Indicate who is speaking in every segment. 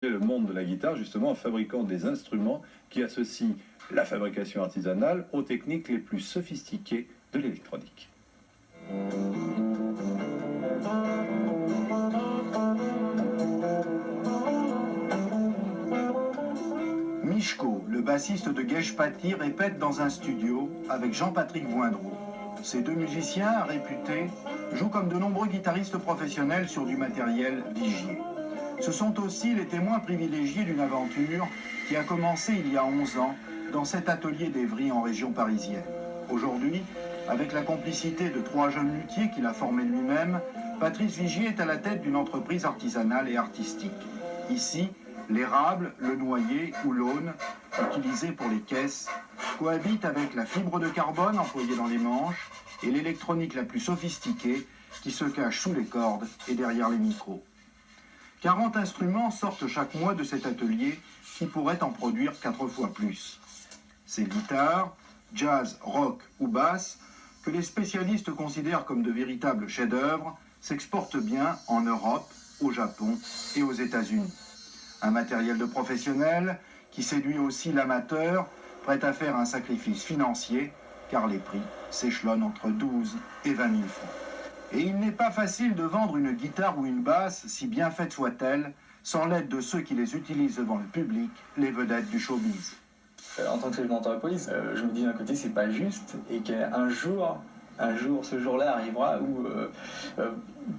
Speaker 1: le monde de la guitare justement en fabriquant des instruments qui associent la fabrication artisanale aux techniques les plus sophistiquées de l'électronique.
Speaker 2: Michko, le bassiste de Geshpati, répète dans un studio avec Jean-Patrick Voindreau. Ces deux musiciens réputés jouent comme de nombreux guitaristes professionnels sur du matériel Vigier. Ce sont aussi les témoins privilégiés d'une aventure qui a commencé il y a 11 ans dans cet atelier d'Evry en région parisienne. Aujourd'hui, avec la complicité de 3 jeunes luthiers qu'il a formés lui-même, Patrice Vigier est à la tête d'une entreprise artisanale et artistique. Ici, l'érable, le noyer ou l'aune, utilisés pour les caisses, cohabitent avec la fibre de carbone employée dans les manches et l'électronique la plus sophistiquée qui se cache sous les cordes et derrière les micros. 40 instruments sortent chaque mois de cet atelier qui pourrait en produire 4 fois plus. Ces guitares, jazz, rock ou basse, que les spécialistes considèrent comme de véritables chefs-d'œuvre, s'exportent bien en Europe, au Japon et aux États-Unis. Un matériel de professionnel qui séduit aussi l'amateur, prêt à faire un sacrifice financier, car les prix s'échelonnent entre 12 et 20 000 francs. Et il n'est pas facile de vendre une guitare ou une basse, si bien faite soit-elle, sans l'aide de ceux qui les utilisent devant le public, les vedettes du showbiz.
Speaker 3: En tant que chef d'entreprise, je me dis d'un côté c'est pas juste et qu'un jour, ce jour-là arrivera où,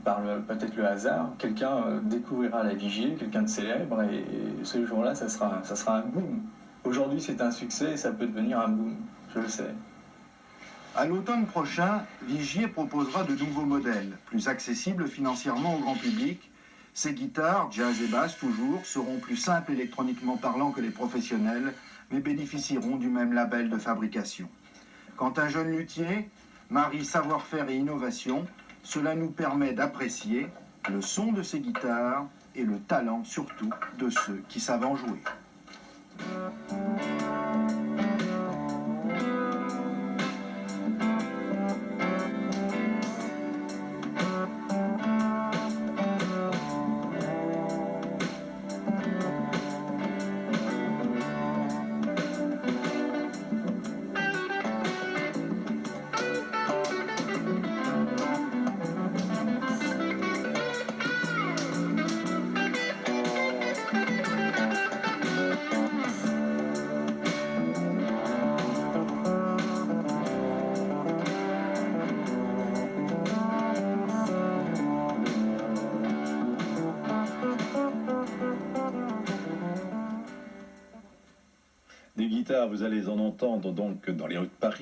Speaker 3: par peut-être le hasard, quelqu'un découvrira la Vigier, quelqu'un de célèbre, et ce jour-là, ça sera un boom. Aujourd'hui, c'est un succès et ça peut devenir un boom, je le sais.
Speaker 2: À l'automne prochain, Vigier proposera de nouveaux modèles, plus accessibles financièrement au grand public. Ces guitares, jazz et basse toujours, seront plus simples électroniquement parlant que les professionnels, mais bénéficieront du même label de fabrication. Quand un jeune luthier marie savoir-faire et innovation, cela nous permet d'apprécier le son de ces guitares et le talent surtout de ceux qui savent en jouer.
Speaker 1: Des guitares, vous allez en entendre donc dans les rues de Paris.